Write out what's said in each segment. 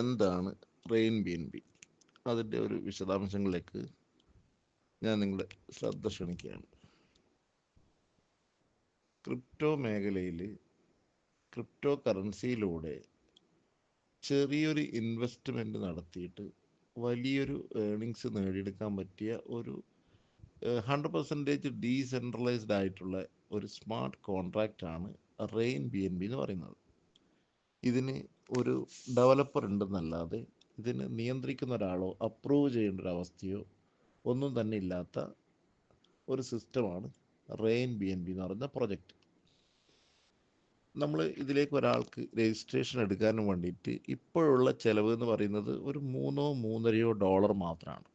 എന്താണ് rain B N B? അതിൻ്റെ ഒരു വിശദാംശങ്ങളിലേക്ക് ഞാൻ നിങ്ങളുടെ ശ്രദ്ധ ക്ഷണിക്കുകയാണ്. ക്രിപ്റ്റോ മേഖലയിൽ ക്രിപ്റ്റോ കറൻസിയിലൂടെ ചെറിയൊരു ഇൻവെസ്റ്റ്മെൻറ്റ് നടത്തിയിട്ട് വലിയൊരു ഏണിങ്സ് നേടിയെടുക്കാൻ പറ്റിയ ഒരു 100% ഡീസെൻട്രലൈസ്ഡ് ആയിട്ടുള്ള ഒരു സ്മാർട്ട് കോൺട്രാക്റ്റാണ് റെയിൻ ബി എൻ ബി എന്ന് പറയുന്നത്. ഇതിന് ഒരു ഡെവലപ്പർ ഉണ്ടെന്നല്ലാതെ ഇതിന് നിയന്ത്രിക്കുന്ന ഒരാളോ അപ്രൂവ് ചെയ്യേണ്ട ഒരു അവസ്ഥയോ ഒന്നും തന്നെ ഇല്ലാത്ത ഒരു സിസ്റ്റമാണ് റെയിൻ ബി എൻ ബി എന്ന് പറയുന്ന പ്രൊജക്റ്റ്. നമ്മൾ ഇതിലേക്ക് ഒരാൾക്ക് രജിസ്ട്രേഷൻ എടുക്കാനും വേണ്ടിയിട്ട് ഇപ്പോഴുള്ള ചിലവ് എന്ന് പറയുന്നത് ഒരു $3-3.5 മാത്രമാണ്.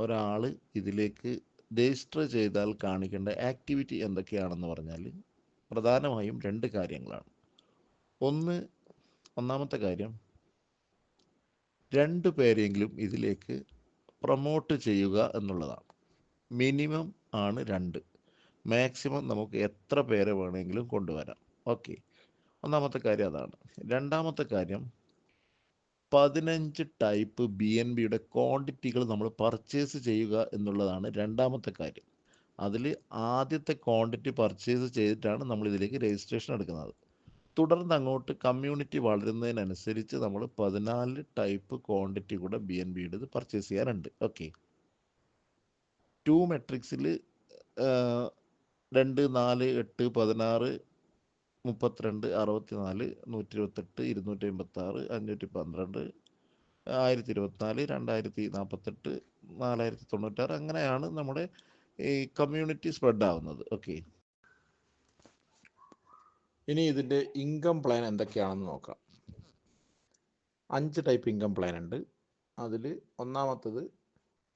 ഒരാൾ ഇതിലേക്ക് രജിസ്റ്റർ ചെയ്താൽ കാണിക്കേണ്ട ആക്ടിവിറ്റി എന്തൊക്കെയാണെന്ന് പറഞ്ഞാൽ പ്രധാനമായും 2 കാര്യങ്ങളാണ്. ഒന്നാമത്തെ കാര്യം, 2 പേരെങ്കിലും ഇതിലേക്ക് പ്രൊമോട്ട് ചെയ്യുക എന്നുള്ളതാണ്. മിനിമം ആണ് 2, മാക്സിമം നമുക്ക് എത്ര പേരെ വേണമെങ്കിലും കൊണ്ടുവരാം. ഓക്കെ, ഒന്നാമത്തെ കാര്യം അതാണ്. രണ്ടാമത്തെ കാര്യം, 15 ടൈപ്പ് ബി എൻ ബിയുടെ ക്വാണ്ടിറ്റികൾ നമ്മൾ പർച്ചേസ് ചെയ്യുക എന്നുള്ളതാണ് രണ്ടാമത്തെ കാര്യം. അതിൽ ആദ്യത്തെ ക്വാണ്ടിറ്റി പർച്ചേസ് ചെയ്തിട്ടാണ് നമ്മൾ ഇതിലേക്ക് രജിസ്ട്രേഷൻ എടുക്കുന്നത്. തുടർന്ന് അങ്ങോട്ട് കമ്മ്യൂണിറ്റി വളരുന്നതിനനുസരിച്ച് നമ്മൾ 14 ടൈപ്പ് ക്വാണ്ടിറ്റി കൂടെ ബി എൻ ബിയുടെ പർച്ചേസ് ചെയ്യാറുണ്ട്. ഓക്കെ, 2 മെട്രിക്സിൽ 2, 4, 8, 16, 32, 64, 128, 256, 512, 1024, 2048, 4096, അങ്ങനെയാണ് നമ്മുടെ ഈ കമ്മ്യൂണിറ്റി സ്പ്രെഡ് ആവുന്നത്. ഓക്കെ, ഇനി ഇതിൻ്റെ ഇൻകം പ്ലാൻ എന്തൊക്കെയാണെന്ന് നോക്കാം. 5 ടൈപ്പ് ഇൻകം പ്ലാൻ ഉണ്ട്. അതിൽ ഒന്നാമത്തത്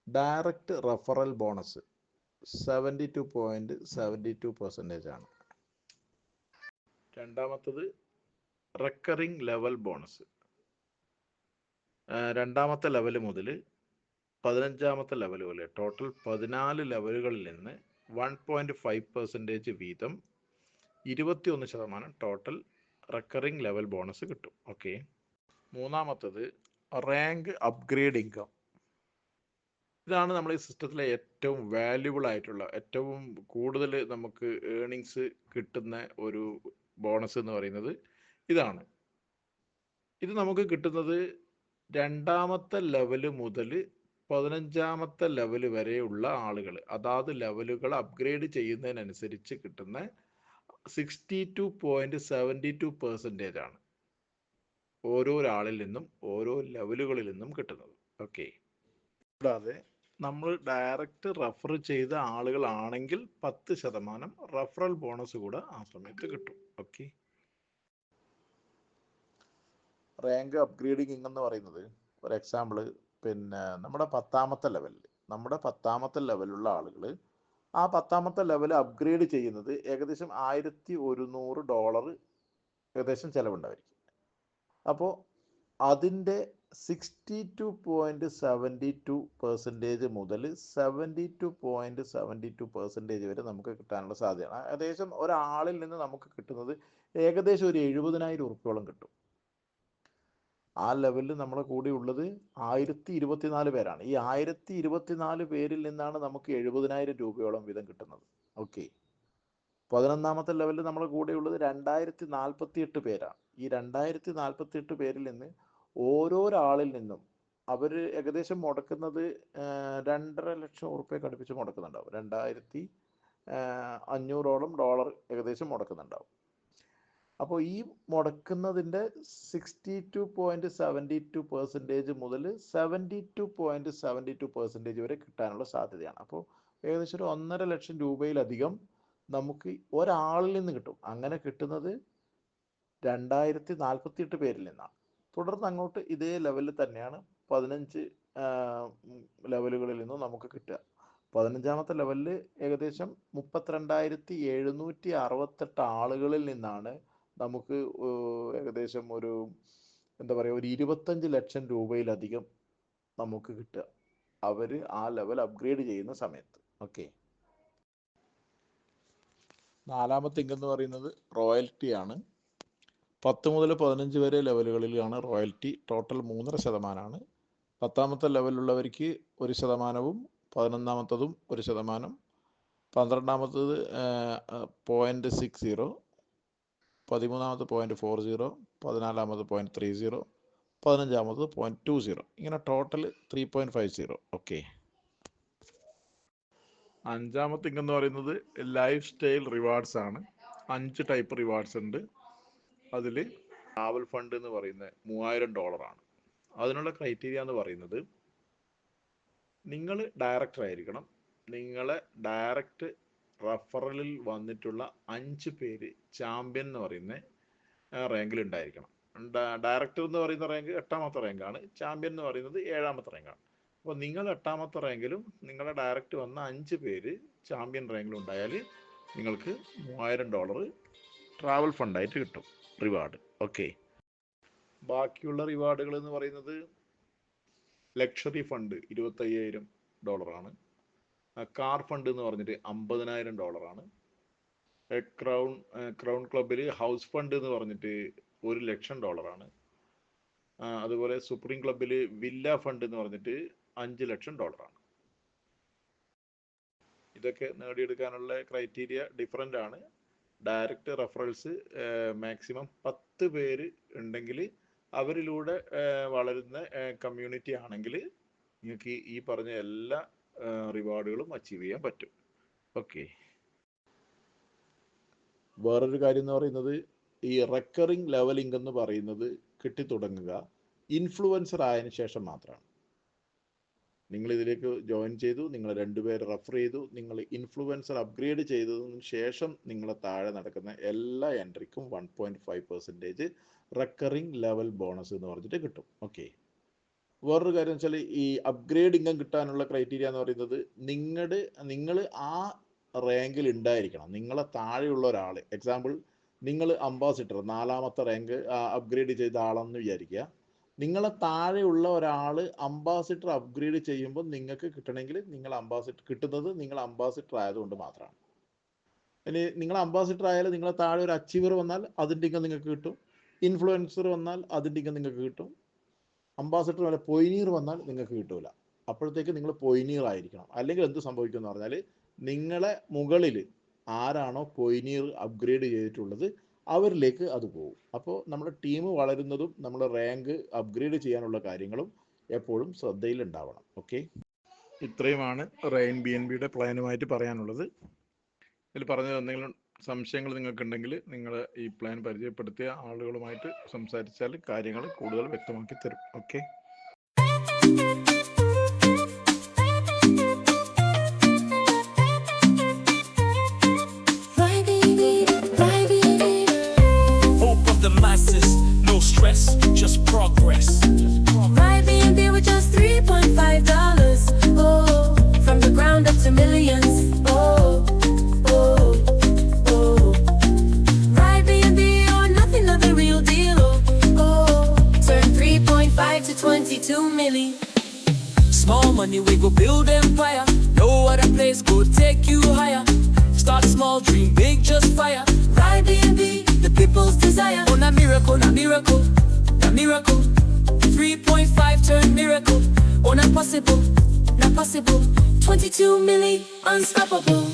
ഡയറക്റ്റ് റെഫറൽ ബോണസ് 72.72% ആണ്. രണ്ടാമത്തത് റെക്കറിംഗ് ലെവൽ ബോണസ്. രണ്ടാമത്തെ ലെവൽ മുതൽ 15ാമത്തെ ലെവൽ വരെ ടോട്ടൽ 14 ലെവലുകളിൽ നിന്ന് 1.5% വീതം 21% ടോട്ടൽ റെക്കറിംഗ് ലെവൽ ബോണസ് കിട്ടും. ഓക്കെ, മൂന്നാമത്തത് റാങ്ക് അപ്ഗ്രേഡ് ഇൻകം. ഇതാണ് നമ്മൾ ഈ സിസ്റ്റത്തിലെ ഏറ്റവും വാല്യുബിൾ ആയിട്ടുള്ള, ഏറ്റവും കൂടുതൽ നമുക്ക് ഏണിങ്സ് കിട്ടുന്ന ഒരു ബോണസ് എന്ന് പറയുന്നത് ഇതാണ്. ഇത് നമുക്ക് കിട്ടുന്നത് 2ാമത്തെ ലെവല് മുതൽ 15ാമത്തെ ലെവല് വരെയുള്ള ആളുകൾ, അതാത് ലെവലുകൾ അപ്ഗ്രേഡ് ചെയ്യുന്നതിനനുസരിച്ച് കിട്ടുന്ന 62.72% ആണ് ഓരോ ആളിൽ നിന്നും ഓരോ ലെവലുകളിൽ നിന്നും കിട്ടുന്നത്. ഓക്കെ, കൂടാതെ നമ്മൾ ഡയറക്റ്റ് റെഫർ ചെയ്ത ആളുകളാണെങ്കിൽ 10% റെഫറൽ ബോണസ് കൂടെ ആ സമയത്ത് കിട്ടും. ഓക്കെ, റാങ്ക് അപ്ഗ്രേഡിംഗ് എന്ന് പറയുന്നത് ഒരു എക്സാമ്പിൾ, നമ്മുടെ 10ാമത്തെ ലെവലുള്ള ആളുകൾ ആ 10ാമത്തെ ലെവൽ അപ്ഗ്രേഡ് ചെയ്യുന്നത് ഏകദേശം $1100 ഏകദേശം ചിലവുണ്ടായിരിക്കും. അപ്പോൾ അതിൻ്റെ 62.72% മുതൽ 72.72% വരെ നമുക്ക് കിട്ടാനുള്ള സാധ്യതയാണ്. ഏകദേശം ഒരാളിൽ നിന്ന് നമുക്ക് കിട്ടുന്നത് ഏകദേശം ഒരു 70,000 ഉറുപ്പിയോളം കിട്ടും. ആ ലെവലിൽ നമ്മളെ കൂടെ ഉള്ളത് 1024 പേരാണ്. ഈ 1024 പേരിൽ നിന്നാണ് നമുക്ക് 70,000 രൂപയോളം വീതം കിട്ടുന്നത്. ഓക്കെ, 11ാമത്തെ ലെവലിൽ നമ്മളെ കൂടെ ഉള്ളത് 2048 പേരാണ്. ഈ 2048 പേരിൽ നിന്ന് ഓരോരാളിൽ നിന്നും അവർ ഏകദേശം മുടക്കുന്നത് 2.5 ലക്ഷം ഉറുപ്പിക അടുപ്പിച്ച് മുടക്കുന്നുണ്ടാവും. $2,500 ഏകദേശം മുടക്കുന്നുണ്ടാവും. അപ്പോൾ ഈ മുടക്കുന്നതിൻ്റെ 62.72% മുതൽ 72.72% വരെ കിട്ടാനുള്ള സാധ്യതയാണ്. അപ്പോൾ ഏകദേശം ഒരു 1.5 ലക്ഷം രൂപയിലധികം നമുക്ക് ഒരാളിൽ നിന്ന് കിട്ടും. അങ്ങനെ കിട്ടുന്നത് 2048 പേരിൽ നിന്നാണ്. തുടർന്ന് അങ്ങോട്ട് ഇതേ ലെവലിൽ തന്നെയാണ് 15 ലെവലുകളിൽ നിന്നും നമുക്ക് കിട്ടുക. 15ാമത്തെ ലെവലിൽ ഏകദേശം 32,768 ആളുകളിൽ നിന്നാണ് നമുക്ക് ഏകദേശം ഒരു ഒരു 25 ലക്ഷം രൂപയിലധികം നമുക്ക് കിട്ടുക, അവർ ആ ലെവൽ അപ്ഗ്രേഡ് ചെയ്യുന്ന സമയത്ത്. ഓക്കെ, 4ാമത്തെ ഇൻകം എന്ന് പറയുന്നത് റോയൽറ്റി ആണ്. 10 മുതൽ 15 വരെ ലെവലുകളിലാണ് റോയൽറ്റി. ടോട്ടൽ 3.5%. 10ാമത്തെ ലെവലുള്ളവർക്ക് 1%, 11ാമത്തതും 1%, 12ാമത്തത് 0.60, 13ാമത് 0.40, 14ാമത് 0.30, 15ാമത് 0.20. ഇങ്ങനെ ടോട്ടൽ 3.50. ഓക്കെ. 5ാമത്തെ ഇൻകം എന്ന് പറയുന്നത് ലൈഫ് സ്റ്റൈൽ റിവാർഡ്സ് ആണ്. 5 ടൈപ്പ് റിവാർഡ്സ് ഉണ്ട്. അതിൽ ട്രാവൽ ഫണ്ട് എന്ന് പറയുന്നത് $3000 ആണ്. അതിനുള്ള ക്രൈറ്റീരിയ എന്ന് പറയുന്നത് നിങ്ങൾ ഡയറക്ടർ ആയിരിക്കണം. നിങ്ങളെ ഡയറക്റ്റ് റഫറലിൽ വന്നിട്ടുള്ള 5 പേര് ചാമ്പ്യൻ എന്ന് പറയുന്ന റാങ്കിൽ ഉണ്ടായിരിക്കണം. ഡയറക്ടർ എന്ന് പറയുന്ന റാങ്ക് 8ാമത്തെ റാങ്കാണ്. ചാമ്പ്യൻ എന്ന് പറയുന്നത് 7ാമത്തെ റാങ്കാണ്. അപ്പോൾ നിങ്ങൾ 8ാമത്തെ റാങ്കിലും നിങ്ങളുടെ ഡയറക്റ്റ് വന്ന 5 പേര് ചാമ്പ്യൻ റാങ്കിലും ഉണ്ടായാൽ നിങ്ങൾക്ക് $3000 ട്രാവൽ ഫണ്ടായിട്ട് കിട്ടും റിവാർഡ്. ഓക്കെ. ബാക്കിയുള്ള റിവാർഡുകൾ എന്ന് പറയുന്നത് ലക്ഷറി ഫണ്ട് $25,000 ആണ്. കാർ ഫണ്ട് എന്ന് പറഞ്ഞിട്ട് $50,000 ആണ്. ക്രൗൺ ക്ലബിൽ ഹൗസ് ഫണ്ട് എന്ന് പറഞ്ഞിട്ട് $1,00,000 ആണ്. അതുപോലെ സുപ്രീം ക്ലബിൽ വില്ല ഫണ്ട് എന്ന് പറഞ്ഞിട്ട് $5,00,000 ആണ്. ഇതൊക്കെ നേടിയെടുക്കാനുള്ള ക്രൈറ്റീരിയ ഡിഫറൻ്റ് ആണ്. ഡയറക്റ്റ് റെഫറൽസ് മാക്സിമം 10 പേര് ഉണ്ടെങ്കിൽ അവരിലൂടെ വളരുന്ന കമ്മ്യൂണിറ്റി ആണെങ്കിൽ നിങ്ങൾക്ക് ഈ പറഞ്ഞ എല്ലാ റിവാർഡുകളും അച്ചീവ് ചെയ്യാൻ പറ്റും. ഓക്കെ. വേറൊരു കാര്യം എന്ന് പറയുന്നത് ഈ റെക്കറിങ് ലെവൽ ഇൻകം എന്ന് പറയുന്നത് കിട്ടിത്തുടങ്ങുക ഇൻഫ്ലുവൻസർ ആയതിനു ശേഷം മാത്രമാണ്. നിങ്ങൾ ഇതിലേക്ക് ജോയിൻ ചെയ്തു, നിങ്ങൾ 2 പേര് റെഫർ ചെയ്തു, നിങ്ങൾ ഇൻഫ്ലുവൻസർ അപ്ഗ്രേഡ് ചെയ്തതിന് ശേഷം നിങ്ങളെ താഴെ നടക്കുന്ന എല്ലാ എൻട്രിക്കും 1.5% റെക്കറിങ് ലെവൽ ബോണസ് എന്ന് പറഞ്ഞിട്ട് കിട്ടും. ഓക്കെ. വേറൊരു കാര്യം വെച്ചാൽ ഈ അപ്ഗ്രേഡ് ഇൻകം കിട്ടാനുള്ള ക്രൈറ്റീരിയ എന്ന് പറയുന്നത് നിങ്ങൾ ആ റാങ്കിൽ ഉണ്ടായിരിക്കണം. നിങ്ങളെ താഴെയുള്ള ഒരാൾ, എക്സാമ്പിൾ നിങ്ങൾ അംബാസിഡർ 4ാമത്തെ റാങ്ക് അപ്ഗ്രേഡ് ചെയ്ത ആളെന്ന് വിചാരിക്കുക. നിങ്ങളെ താഴെയുള്ള ഒരാൾ അംബാസിഡർ അപ്ഗ്രേഡ് ചെയ്യുമ്പോൾ നിങ്ങൾക്ക് കിട്ടണമെങ്കിൽ നിങ്ങൾ അംബാസിഡർ ആയതുകൊണ്ട് മാത്രമാണ്. ഇനി നിങ്ങൾ അംബാസിഡർ ആയാലും നിങ്ങളെ താഴെ ഒരു അച്ചീവർ വന്നാൽ അതിൻ്റെ ഇൻകം നിങ്ങൾക്ക് കിട്ടും. ഇൻഫ്ലുവൻസർ വന്നാൽ അതിൻ്റെ ഇൻകം നിങ്ങൾക്ക് കിട്ടും. അംബാസിഡർ വല്ല പൊയ്നീർ വന്നാൽ നിങ്ങൾക്ക് കിട്ടൂല. അപ്പോഴത്തേക്ക് നിങ്ങൾ പൊയ്നീർ ആയിരിക്കണം. അല്ലെങ്കിൽ എന്ത് സംഭവിക്കും എന്ന് പറഞ്ഞാൽ നിങ്ങളെ മുകളിൽ ആരാണോ പൊയ്നീർ അപ്ഗ്രേഡ് ചെയ്തിട്ടുള്ളത് അവരിലേക്ക് അത് പോകും. അപ്പോൾ നമ്മുടെ ടീം വളരുന്നതും നമ്മുടെ റാങ്ക് അപ്ഗ്രേഡ് ചെയ്യാനുള്ള കാര്യങ്ങളും എപ്പോഴും ശ്രദ്ധയിലുണ്ടാവണം. ഓക്കെ. ഇത്രയുമാണ് റെയിൻ BNBയുടെ പ്ലാനുമായിട്ട് പറയാനുള്ളത്. ഇതിൽ പറഞ്ഞത് എന്തെങ്കിലും സംശയങ്ങൾ നിങ്ങൾക്കുണ്ടെങ്കിൽ നിങ്ങൾ ഈ പ്ലാൻ പരിചയപ്പെടുത്തിയ ആളുകളുമായിട്ട് സംസാരിച്ചാൽ കാര്യങ്ങൾ കൂടുതൽ വ്യക്തമാക്കി തരും. Okay. No stress, just progress. Ride BNB with just $3.5. Oh, from the ground up to millions. Oh, oh, oh. Ride BNB or nothing of the real deal. Oh, turn 3.5 to 22 million. Small money, we go build empire. No other place go take you higher. Start small, dream big, just fire. Ride BNB, the people's desire. Oh, na miracle, na miracle, na miracle. 3.5 turn miracle. Oh, not possible, not possible. 22 million, unstoppable.